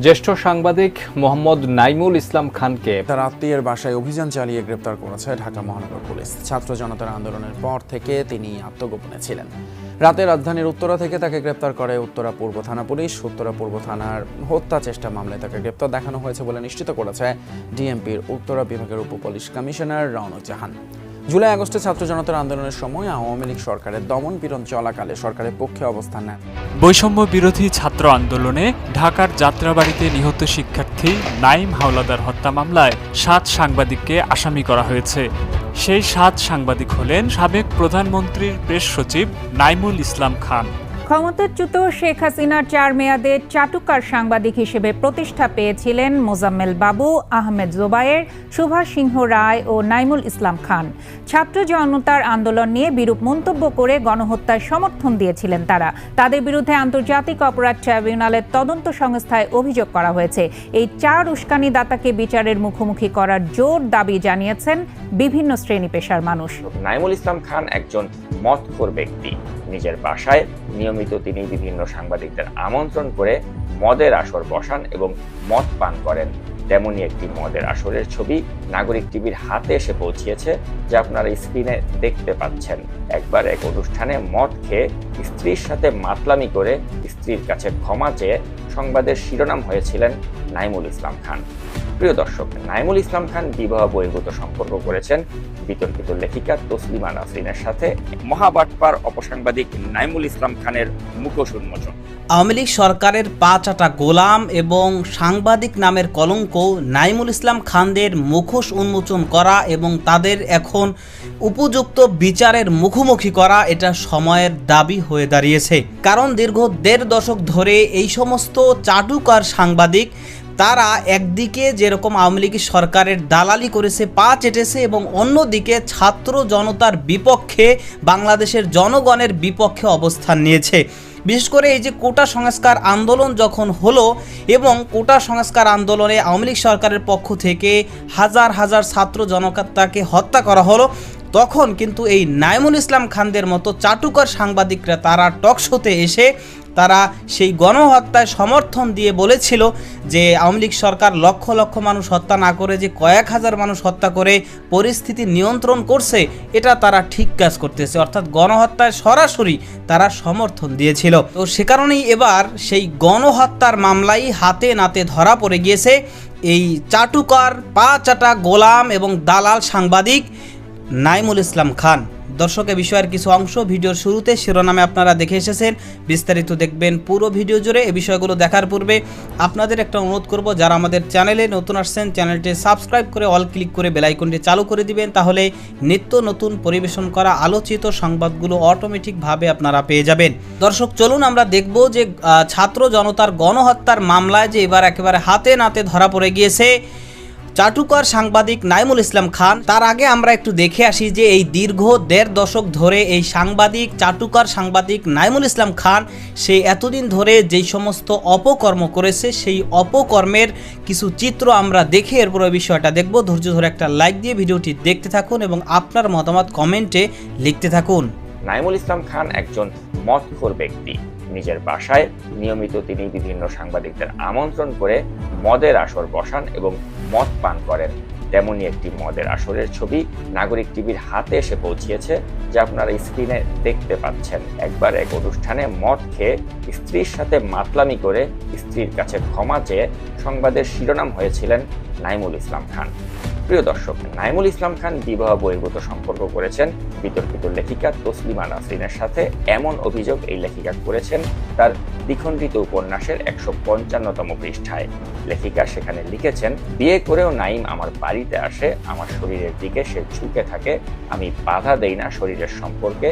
জ্যেষ্ঠ সাংবাদিক মোহাম্মদ নাইমুল ইসলাম খানকে তার আত্মীয়ের বাসায় অভিযান চালিয়ে গ্রেপ্তার করেছে ঢাকা মহানগর পুলিশ। ছাত্র জনতার আন্দোলনের পর থেকে তিনি আত্মগোপনে ছিলেন। রাতে রাজধানীর উত্তরা থেকে তাকে গ্রেপ্তার করে উত্তরা পূর্ব থানা পুলিশ। উত্তরা পূর্ব থানার হত্যা চেষ্টা মামলায় তাকে গ্রেপ্তার দেখানো হয়েছে বলে নিশ্চিত করেছে ডিএমপির উত্তরা বিভাগের উপপুলিশ কমিশনার রওনক জাহান। জুলাই আগস্টে ছাত্র জনতার আন্দোলনের সময় আওয়ামী লীগ সরকারের দমন পীড়ন চলাকালে সরকারের পক্ষে অবস্থান নেন। বৈষম্য বিরোধী ছাত্র আন্দোলনে ঢাকার যাত্রাবাড়িতে নিহত শিক্ষার্থী নাইম হাওলাদার হত্যা মামলায় 7 সাংবাদিককে আসামি করা হয়েছে। সেই 7 সাংবাদিক হলেন সাবেক প্রধানমন্ত্রীর প্রেস সচিব নাইমুল ইসলাম খান। ক্ষমতাচ্যুত শেখ হাসিনার 4 মেয়াদে চাটুকার সাংবাদিক হিসেবে প্রতিষ্ঠা পেয়েছিলেন মোজাম্মেল বাবু, আহমেদ জোবায়ের, সুভাষ সিংহ রায় ও নাইমুল ইসলাম খান। ছাত্র জনতার আন্দোলন নিয়ে বিরূপ মন্তব্য করে গণহত্যার সমর্থন দিয়েছিলেন তারা। তাদের বিরুদ্ধে আন্তর্জাতিক অপরাধ ট্রাইব্যুনালের তদন্ত সংস্থায় অভিযোগ করা হয়েছে। এই 4 উস্কানিদাতাকে বিচারের মুখোমুখি করার জোর দাবি জানিয়েছেন বিভিন্ন শ্রেণী পেশার মানুষ। নাইমুল ইসলাম খান একজন মদখোর ব্যক্তি। নিজের বাসায় নিয়মিত তিনি বিভিন্ন সাংবাদিকদের আমন্ত্রণ করে মদের আসর বসান এবং মদ পান করেন। তেমনি একটি মদের আসরের ছবি নাগরিক টিভির হাতে এসে পৌঁছিয়েছে, যা আপনারা স্ক্রিনে দেখতে পাচ্ছেন। একবার এক অনুষ্ঠানে মদ খেয়ে স্ত্রীর সাথে মাতলামি করে স্ত্রীর কাছে ক্ষমা চেয়ে সংবাদের শিরোনাম হয়েছিলেন নাইমুল ইসলাম খান। প্রিয় দর্শক, নাইমুল ইসলাম খান বিবাহ বহির্ভূত সম্পর্ক করেছেন বিতর্কিত লেখিকা তসলিমা নাসরিনের সাথে। মহাবাটপার অপসাংবাদিক নাইমুল ইসলাম খানের মুখোশ উন্মোচন। আওয়ামী লীগ সরকারের 5 গোলাম এবং সাংবাদিক নামের কলঙ্ক নাইমুল ইসলাম খানদের মুখোশ উন্মোচন করা এবং তাদের এখন উপযুক্ত বিচারের মুখোমুখি করা এটা সময়ের দাবি হয়ে দাঁড়িয়েছে। কারণ দীর্ঘ 1.5 দশক ধরে এই সমস্ত চাটুকার সাংবাদিক তারা একদিকে যেরকম আওয়ামী লীগ সরকারের দালালি করেছে, পা চেটেছে, এবং অন্যদিকে ছাত্র জনতার বিপক্ষে, বাংলাদেশের জনগণের বিপক্ষে অবস্থান নিয়েছে। বিশেষ করে এই যে কোটা সংস্কার আন্দোলন যখন হলো এবং কোটা সংস্কার আন্দোলনে আওয়ামী লীগ সরকারের পক্ষ থেকে হাজার হাজার ছাত্র জনতাকে হত্যা করা হলো, তখন কিন্তু এই নাইমুল ইসলাম খানদের মতো চাটুকার সাংবাদিকরা তারা টকশোতে এসে তারা সেই গণহত্যায় সমর্থন দিয়ে বলেছিল যে আওয়ামী লীগ সরকার লক্ষ লক্ষ মানুষ হত্যা না করে যে কয়েক হাজার মানুষ হত্যা করে পরিস্থিতি নিয়ন্ত্রণ করছে, এটা তারা ঠিক কাজ করতেছে। অর্থাৎ গণহত্যায় সরাসরি তারা সমর্থন দিয়েছিল। তো সে কারণেই এবার সেই গণহত্যার মামলাই হাতে নাতে ধরা পড়ে গিয়েছে এই চাটুকার পা চাটা গোলাম এবং দালাল সাংবাদিক নাইমুল ইসলাম খান। দর্শক, এ বিষয়ের কিছু অংশ ভিডিওর শুরুতে শিরোনামে আপনারা দেখে এসেছেন, বিস্তারিত দেখবেন পুরো ভিডিও জুড়ে। এই বিষয়গুলো দেখার পূর্বে আপনাদের একটা অনুরোধ করব, যারা আমাদের চ্যানেলে নতুন আসছেন চ্যানেলটি সাবস্ক্রাইব করে অল ক্লিক করে বেল আইকনটি চালু করে দিবেন, তাহলে নিত্য নতুন পরিবেশন করা আলোচিত সংবাদগুলো অটোমেটিকভাবে আপনারা পেয়ে যাবেন। দর্শক, চলুন আমরা দেখব যে ছাত্র জনতার গণহত্যার মামলায় যে এবার একেবারে হাতে নাতে ধরা পড়ে গিয়েছে চাটুকার সাংবাদিক নাইমুল ইসলাম খান। তার আগে আমরা একটু দেখে আসি যে এই দীর্ঘ 1.5 দশক ধরে এই সাংবাদিক চাটুকার সাংবাদিক নাইমুল ইসলাম খান সে এতদিন ধরে যেই সমস্ত অপকর্ম করেছে সেই অপকর্মের কিছু চিত্র আমরা দেখে এরপর ওই বিষয়টা দেখব। ধৈর্য ধরে একটা লাইক দিয়ে ভিডিওটি দেখতে থাকুন এবং আপনার মতামত কমেন্টে লিখতে থাকুন। নাইমুল ইসলাম খান একজন মদখোর ব্যক্তি। নিজের বাসায় নিয়মিত তিনি বিভিন্ন সাংবাদিকদের আমন্ত্রণ করে মদের আসর বসান এবং মদ পান করেন। তেমনি একটি মদের আসরের ছবি নাগরিক টিভির হাতে এসে পৌঁছিয়েছে, যা আপনারা স্ক্রিনে দেখতে পাচ্ছেন। একবার এক অনুষ্ঠানে মদ খেয়ে স্ত্রীর সাথে মাতলামি করে স্ত্রীর কাছে ক্ষমা চেয়ে সংবাদের শিরোনাম হয়েছিলেন নাইমুল ইসলাম খান। প্রিয় দর্শক, নাইমুল ইসলাম খান বিবাহ বহির্ভূত সম্পর্ক করেছেন বিতর্কিত লেখিকা তসলিমা নাসরিনের সাথে। এমন অভিযোগ এই লেখিকা করেছেন তার দ্বিখণ্ডিত উপন্যাসের 155তম পৃষ্ঠায়। লেখিকা সেখানে লিখেছেন, বিয়ে করেও নাইম আমার বাড়িতে আসে, আমার শরীরের দিকে সে ঝুঁকে থাকে, আমি বাধা দেই না শরীরের সম্পর্কে।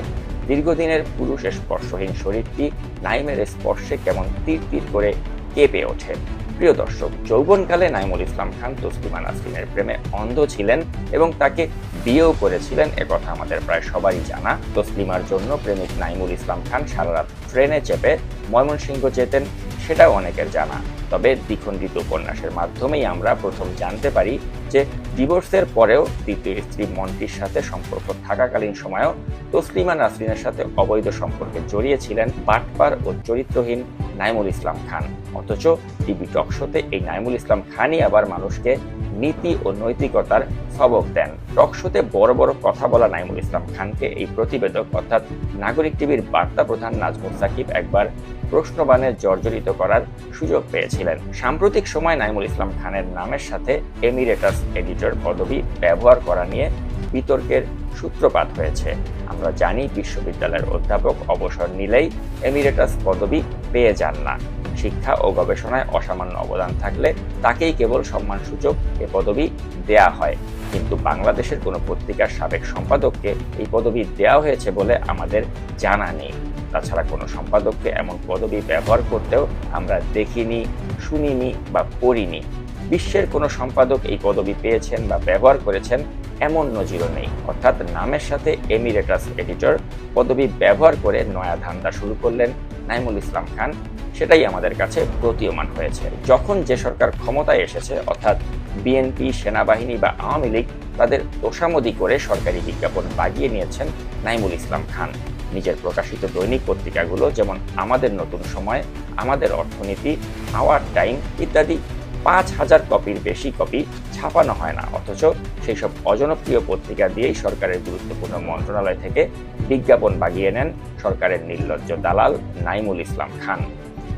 দীর্ঘদিনের পুরুষ স্পর্শহীন শরীরটি নাইমের স্পর্শে কেমন তীর তীর করে কেঁপে ওঠে। প্রিয় দর্শক, যৌবনকালে নাইমুল ইসলাম খান তসলিমা নাসরিনের প্রেমে অন্ধ ছিলেন এবং তাকে বিয়েও করেছিলেন, একথা আমাদের প্রায় সবারই জানা। তসলিমার জন্য প্রেমিক নাইমুল ইসলাম খান সারা রাত ট্রেনে চেপে ময়মনসিংহ যেতেন সেটাও অনেকের জানা। তবে দ্বিখণ্ডিত উপন্যাসের মাধ্যমেই আমরা প্রথম জানতে পারি যে ডিভোর্সের পরেও দ্বিতীয় স্ত্রী মন্টির সাথে সম্পর্ক থাকাকালীন সময়েও তসলিমা নাসরিনের সাথে অবৈধ সম্পর্কে জড়িয়েছিলেন বাটপার ও চরিত্রহীন নাইমুল ইসলাম খান। অথচ টিভি টক শোতে এই নাইমুল ইসলাম খানই আবার মানুষকে নীতি ও নৈতিকতার সবক দেন। টক শোতে বড় বড় কথা বলা নাইমুল ইসলাম খানকে এই প্রতিবেদক অর্থাৎ নাগরিক টিভির বার্তা প্রধান নাজমুল সাকিব একবার প্রশ্নবাণে জর্জরিত করার সুযোগ পেয়েছিলেন। সাম্প্রতিক সময় নাইমুল ইসলাম খানের নামের সাথে এমিরেটাস এডিটর পদবি ব্যবহার করা নিয়ে বিতর্কের সূত্রপাত হয়েছে। আমরা জানি বিশ্ববিদ্যালয়ের অধ্যাপক অবসর নিলেই এমিরেটাস পদবি পেয়ে যান না। শিক্ষা ও গবেষণায় অসামান্য অবদান থাকলে তাকেই কেবল সম্মানসূচক এ পদবি দেয়া হয়। কিন্তু বাংলাদেশের কোনো পত্রিকার সাবেক সম্পাদককে এই পদবি দেওয়া হয়েছে বলে আমাদের জানা নেই। তাছাড়া কোনো সম্পাদককে এমন পদবি ব্যবহার করতেও আমরা দেখিনি, শুনিনি বা পড়িনি। বিশ্বের কোনো সম্পাদক এই পদবি পেয়েছেন বা ব্যবহার করেছেন এমন নজিরও নেই। অর্থাৎ নামের সাথে এমিরেটাস এডিটর পদবি ব্যবহার করে নয়া ধান্দা শুরু করলেন নাইমুল ইসলাম খান। সেটাই আমাদের কাছে প্রতীয়মান হয়েছে। যখন যে সরকার ক্ষমতায় এসেছে অর্থাৎ বিএনপি, সেনাবাহিনী বা আওয়ামী লীগ, তাদের তোষামোদি করে সরকারি বিজ্ঞাপন বাগিয়ে নিয়েছেন নাইমুল ইসলাম খান। নিজের প্রকাশিত দৈনিক পত্রিকাগুলো যেমন আমাদের নতুন সময়, আমাদের অর্থনীতি, আওয়ার টাইম ইত্যাদি 5000 কপির বেশি কপি ছাপানো হয় না। অথচ সেই সব অজনপ্রিয় পত্রিকা দিয়েই সরকারের গুরুত্বপূর্ণ মন্ত্রণালয় থেকে বিজ্ঞাপন বাগিয়ে নেন সরকারের নির্লজ্জ দালাল নাইমুল ইসলাম খান।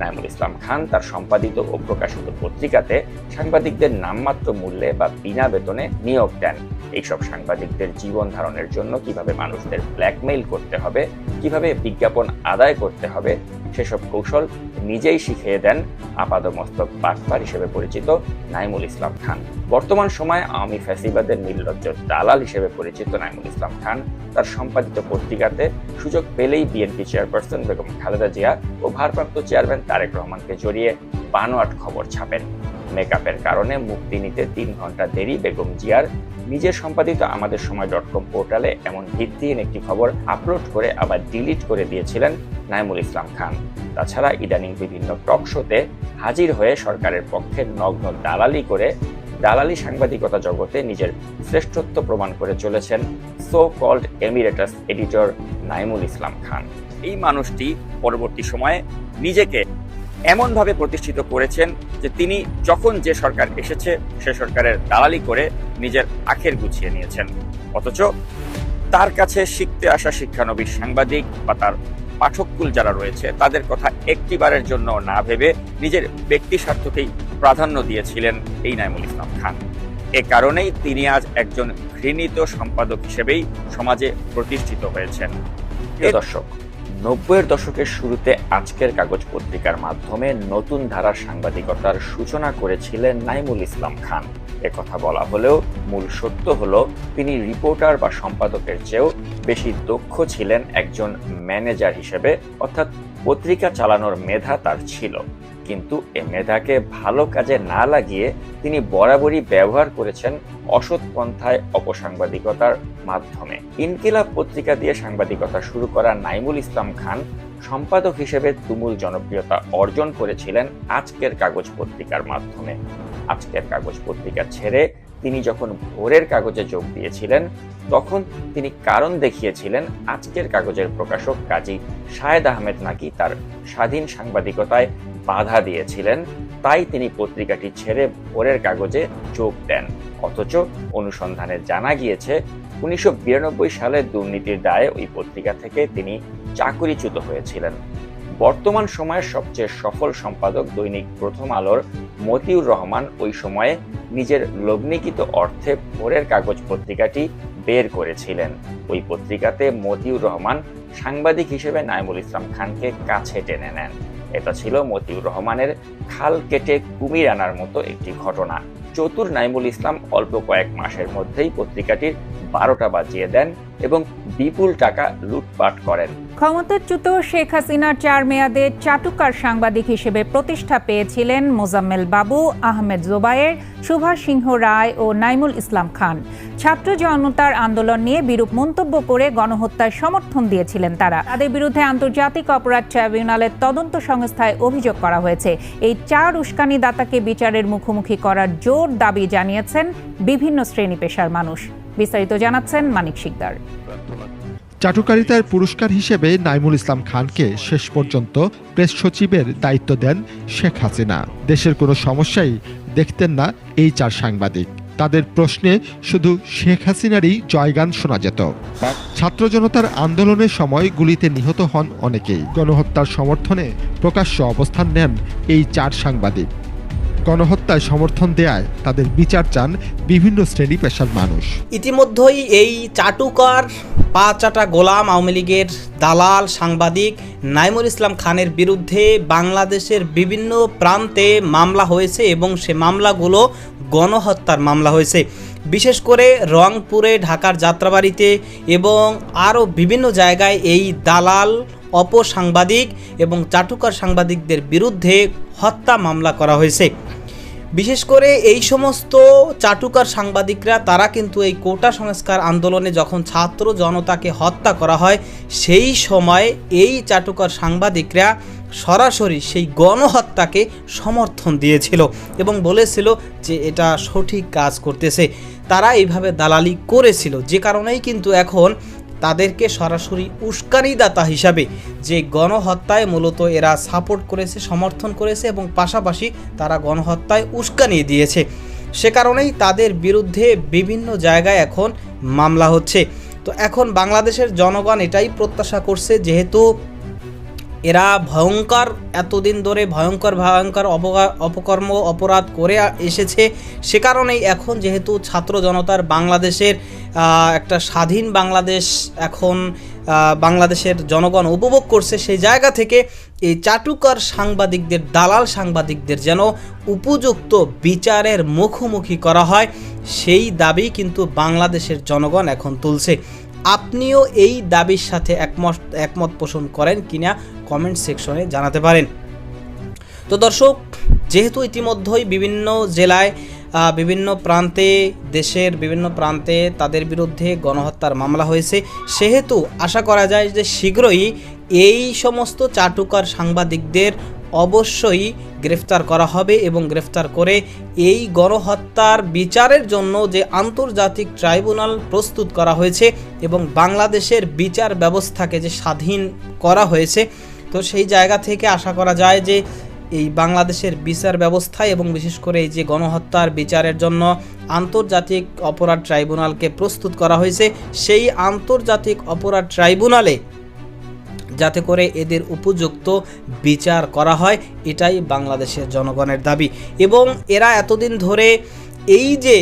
নাইমুল ইসলাম খান তার সম্পাদিত ও প্রকাশিত পত্রিকাতে সাংবাদিকদের নামমাত্র মূল্যে বা বিনা বেতনে নিয়োগ দেন। এইসব সাংবাদিকদের জীবন ধারণের জন্য কিভাবে মানুষদের ব্ল্যাকমেইল করতে হবে, কিভাবে বিজ্ঞাপন আদায় করতে হবে, সেসব কৌশল নিজেই শিখিয়ে দেন আপাদমস্তক বাটপার হিসেবে পরিচিত নাইমুল ইসলাম খান। বর্তমান সময়ে আওয়ামী ফ্যাসিবাদের নির্লজ্জ দালাল হিসেবে পরিচিত নাইমুল ইসলাম খান তার সম্পাদিত পত্রিকাতে সুযোগ পেলেই বিএনপি চেয়ারপারসন বেগম খালেদা জিয়া ও ভারপ্রাপ্ত চেয়ারম্যান তারেক রহমানকে জড়িয়ে বানোয়াট খবর ছাপেন। মেকআপের কারণে মুক্তি নিতে 3 ঘন্টা দেরি বেগম জিয়ার নিজের সম্পাদিত আমাদের সময়.com পোর্টালে এমন ভিত্তিহীন একটি খবর আপলোড করে আবার ডিলিট করে দিয়েছিলেন নাইমুল ইসলাম খান। তাছাড়া ইদানিং বিভিন্ন টক শোতে হাজির হয়ে সরকারের পক্ষে নগ্ন দালালি সাংবাদিকতা জগতে নিজের শ্রেষ্ঠত্ব প্রমাণ করে চলেছেন so called emeritus editor Naimul Islam Khan. এই মানুষটি পরবর্তী সময়ে নিজেকে এমনভাবে প্রতিষ্ঠিত করেছেন যে তিনি যখন যে সরকার এসেছে সে সরকারের দালালি করে নিজের আখের গুছিয়ে নিয়েছেন। অথচ তার কাছে শিখতে আসা শিক্ষানবিশ সাংবাদিক বা তার পাঠককুল যারা রয়েছে তাদের কথা একটিবারের জন্য না ভেবে নিজের ব্যক্তি স্বার্থকেই প্রাধান্য দিয়েছিলেন এই নাইমুল ইসলাম খান। এ কারণেই তিনি আজ একজন ঘৃণিত সম্পাদক হিসেবেই সমাজে প্রতিষ্ঠিত হয়েছেন। প্রিয় দর্শক, 90-এর দশকের শুরুতে আজকের কাগজ পত্রিকার মাধ্যমে নতুন ধারার সাংবাদিকতার সূচনা করেছিলেন নাইমুল ইসলাম খান। একথা বলা হলেও মূল সত্য হলো তিনি রিপোর্টার বা সম্পাদকের চেয়েও বেশি দক্ষ ছিলেন একজন ম্যানেজার হিসেবে, অর্থাৎ পত্রিকা চালানোর মেধা তার ছিল। কিন্তু এ মেধাকে ভালো কাজে না লাগিয়ে তিনি বরাবরই ব্যবহার করেছেন অসৎ পন্থায় অপসাংবাদিকতার মাধ্যমে। ইনকিলাব পত্রিকা দিয়ে সাংবাদিকতা শুরু করা নাইমুল ইসলাম খান সম্পাদক হিসেবে তুমুল জনপ্রিয়তা অর্জন করেছিলেন আজকের কাগজ পত্রিকার মাধ্যমে। আজকের কাগজ পত্রিকা ছেড়ে তিনি যখন ভোরের কাগজে যোগ দিয়েছিলেন তখন তিনি কারণ দেখিয়েছিলেন আজকের কাগজের প্রকাশক কাজী শাহেদ আহমেদ নাকি তার স্বাধীন সাংবাদিকতায় বাধা দিয়েছিলেন, তাই তিনি পত্রিকাটি ছেড়ে ভোরের কাগজে যোগ দেন। অথচ অনুসন্ধানে জানা গিয়েছে 1992 সালে দুর্নীতির দায়ে ওই পত্রিকা থেকে তিনি চাকরিচ্যুত হয়েছিলেন। বর্তমান সময়ের সবচেয়ে সফল সম্পাদক দৈনিক প্রথম আলোর মতিউর রহমান ওই সময়ে নিজের লগ্নিকৃত অর্থে ভোরের কাগজ পত্রিকাটি বের করেছিলেন। ওই পত্রিকাতে মতিউর রহমান সাংবাদিক হিসেবে নাইমুল ইসলাম খানকে কাছে টেনে নেন। এটা ছিল মতিউর রহমানের খাল কেটে কুমির আনার মতো একটি ঘটনা। চতুর নাইমুল ইসলাম অল্প কয়েক মাসের মধ্যেই পত্রিকাটির 12টা বাজিয়ে দেন এবং বিপুল টাকা লুটপাট করেন। ক্ষমতাচ্যুত শেখ হাসিনার 4 মেয়াদে চাটুকার সাংবাদিক হিসেবে প্রতিষ্ঠা পেয়েছিলেন মোজাম্মেল বাবু, আহমেদ জোবায়ের, সুভাষ সিংহ রায় ও নাইমুল ইসলাম খান। ছাত্র জনতার আন্দোলন নিয়ে বিরূপ মন্তব্য করে গণহত্যায় সমর্থন দিয়েছিলেন তারা। তাদের বিরুদ্ধে আন্তর্জাতিক অপরাধ ট্রাইব্যুনালের তদন্ত সংস্থায় অভিযোগ করা হয়েছে। এই 4 উস্কানিদাতাকে বিচারের মুখোমুখি করার জোর দাবি জানিয়েছেন বিভিন্ন শ্রেণী পেশার মানুষ। বিস্তারিত জানাচ্ছেন মানিক শিকদার। চাটুকারিতার পুরস্কার হিসেবে নাইমুল ইসলাম খানকে শেষ পর্যন্ত প্রেস সচিবের দায়িত্ব দেন শেখ হাসিনা। দেশের কোনো সমস্যাই দেখতেন না এই 4 সাংবাদিক। তাদের প্রশ্নে শুধু শেখ হাসিনারই জয়গান শোনা যেত। ছাত্র জনতার আন্দোলনের সময় গুলিতে নিহত হন অনেকেই। গণহত্যার সমর্থনে প্রকাশ্য অবস্থান নেন এই 4 সাংবাদিক। গণহত্যায় সমর্থন দেয়ায় তাদের বিচার চান বিভিন্ন শ্রেণী পেশার মানুষ। ইতিমধ্যেই এই চাটুকার পা চাটা গোলাম আওয়ামী লীগের দালাল সাংবাদিক নাইমুল ইসলাম খানের বিরুদ্ধে বাংলাদেশের বিভিন্ন প্রান্তে মামলা হয়েছে এবং সে মামলাগুলো গণহত্যার মামলা হয়েছে। বিশেষ করে রংপুরে, ঢাকার যাত্রাবাড়িতে এবং আরও বিভিন্ন জায়গায় এই দালাল অপসাংবাদিক এবং চাটুকার সাংবাদিকদের বিরুদ্ধে হত্যা মামলা করা হয়েছে। বিশেষ করে এই সমস্ত চাটুকার সাংবাদিকরা তারা কিন্তু এই কোটা সংস্কার আন্দোলনে যখন ছাত্র জনতাকে হত্যা করা হয় সেই সময় এই চাটুকার সাংবাদিকরা সরাসরি সেই গণহত্যাকে সমর্থন দিয়েছিল এবং বলেছিল যে এটা সঠিক কাজ করতেছে। তারা এইভাবে দালালি করেছিল, যে কারণেই কিন্তু এখন তাদেরকে সরাসরি উস্কানিদাতা হিসাবে যে গণহত্যায় মূলত এরা সাপোর্ট করেছে, সমর্থন করেছে এবং পাশাপাশি তারা গণহত্যায় উস্কানি দিয়েছে। সে কারণেই তাদের বিরুদ্ধে বিভিন্ন জায়গায় এখন মামলা হচ্ছে। তো এখন বাংলাদেশের জনগণ এটাই প্রত্যাশা করছে, যেহেতু এরা ভয়ঙ্কর এতদিন ধরে ভয়ঙ্কর অপকর্ম অপরাধ করে এসেছে, সে কারণেই এখন যেহেতু ছাত্র জনতার বাংলাদেশের একটা স্বাধীন বাংলাদেশ এখন বাংলাদেশের জনগণ উপভোগ করছে, সেই জায়গা থেকে এই চাটুকার সাংবাদিকদের, দালাল সাংবাদিকদের যেন উপযুক্ত বিচারের মুখোমুখি করা হয়, সেই দাবি কিন্তু বাংলাদেশের জনগণ এখন তুলছে। আপনিও এই দাবির সাথে একমত পোষণ করেন কিনা কমেন্ট সেকশনে জানাতে পারেন। তো দর্শক, যেহেতু ইতিমধ্যেই বিভিন্ন জেলায় বিভিন্ন প্রান্তে, দেশের বিভিন্ন প্রান্তে তাদের বিরুদ্ধে গণহত্যার মামলা হয়েছে, সেহেতু আশা করা যায় যে শীঘ্রই এই সমস্ত চাটুকার সাংবাদিকদের অবশ্যই গ্রেফতার করা হবে এবং গ্রেফতার করে এই গণহত্যার বিচারের জন্য যে আন্তর্জাতিক ট্রাইব্যুনাল প্রস্তুত করা হয়েছে এবং বাংলাদেশের বিচার ব্যবস্থাকে যে স্বাধীন করা হয়েছে, তো সেই জায়গা থেকে আশা করা যায় যে এই বাংলাদেশের বিচার ব্যবস্থা এবং বিশেষ করে এই যে গণহত্যার বিচারের জন্য আন্তর্জাতিক অপরাধ ট্রাইব্যুনালকে প্রস্তুত করা হয়েছে, সেই আন্তর্জাতিক অপরাধ ট্রাইব্যুনালে যাতে করে এদের উপযুক্ত বিচার করা হয়, এটাই বাংলাদেশের জনগণের দাবি। এবং এরা এতদিন ধরে এই যে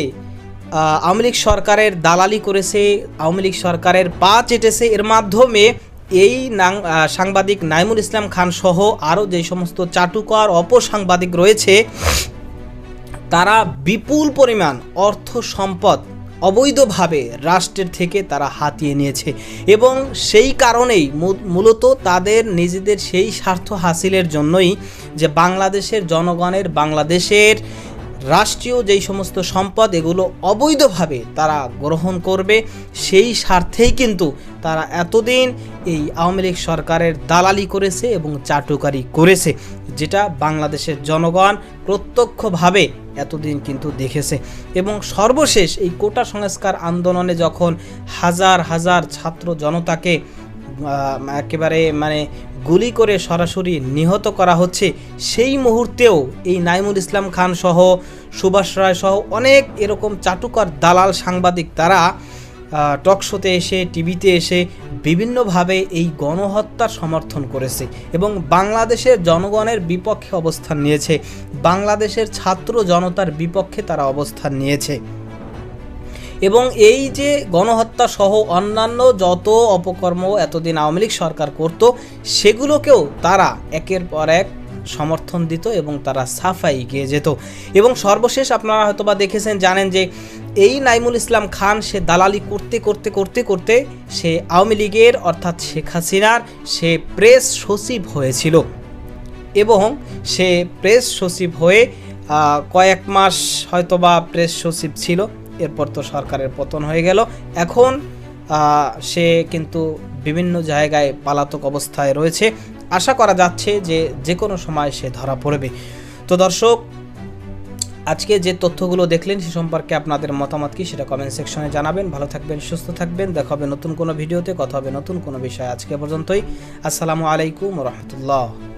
আওয়ামী লীগ সরকারের দালালি করেছে, আওয়ামী লীগ সরকারের পা চেটেছে, এর মাধ্যমে এই সাংবাদিক নাইমুল ইসলাম খান সহ আরও যে সমস্ত চাটুকার অপসাংবাদিক রয়েছে, তারা বিপুল পরিমাণ অর্থ সম্পদ অবৈধভাবে রাষ্ট্রের থেকে তারা হাতিয়ে নিয়েছে এবং সেই কারণেই মূলত তাদের নিজেদের সেই স্বার্থ হাসিলের জন্যই যে বাংলাদেশের জনগণের, বাংলাদেশের রাষ্ট্রীয় যেই সমস্ত সম্পদ এগুলো অবৈধভাবে তারা গ্রহণ করবে, সেই স্বার্থেই কিন্তু তারা এতদিন এই আওয়ামী লীগ সরকারের দালালি করেছে এবং চাটুকারি করেছে, যেটা বাংলাদেশের জনগণ প্রত্যক্ষভাবে এতদিন কিন্তু দেখেছে। এবং সর্বশেষ এই কোটা সংস্কার আন্দোলনে যখন হাজার হাজার ছাত্র জনতাকে একেবারে গুলি করে সরাসরি নিহত করা হচ্ছে, সেই মুহূর্তেও এই নাইমুল ইসলাম খান সহ সুভাষ রায় সহ অনেক এরকম চাটুকার দালাল সাংবাদিক তারা টকশোতে এসে, টিভিতে এসে বিভিন্নভাবে এই গণহত্যার সমর্থন করেছে এবং বাংলাদেশের জনগণের বিপক্ষে অবস্থান নিয়েছে, বাংলাদেশের ছাত্র জনতার বিপক্ষে তারা অবস্থান নিয়েছে। এবং এই যে গণহত্যা সহ অন্যান্য যত অপকর্ম এতদিন আওয়ামী লীগ সরকার করত, সেগুলোকেও তারা একের পর এক সমর্থন দিত এবং তারা সাফাই গিয়ে যেত। এবং সর্বশেষ আপনারা হয়তোবা দেখেছেন, জানেন যে এই নাইমুল ইসলাম খান সে দালালি করতে করতে করতে করতে সে আওয়ামী লীগের অর্থাৎ শেখ হাসিনার সে প্রেস সচিব হয়েছিল এবং সে প্রেস সচিব হয়ে কয়েক মাস হয়তোবা প্রেস সচিব ছিল, এরপর তো সরকারের পতন হয়ে গেল। এখন সে কিন্তু বিভিন্ন জায়গায় পলাতক অবস্থায় রয়েছে। আশা করা যাচ্ছে যে যে কোনো সময় সে ধরা পড়বে। তো দর্শক, আজকে যে তথ্যগুলো দেখলেন সে সম্পর্কে আপনাদের মতামত কি সেটা কমেন্ট সেকশনে জানাবেন। ভালো থাকবেন, সুস্থ থাকবেন, দেখা হবে নতুন কোনো ভিডিওতে, কথা হবে নতুন কোনো বিষয়। আজকে পর্যন্তই, আসসালামু আলাইকুম ওয়া রাহমাতুল্লাহ।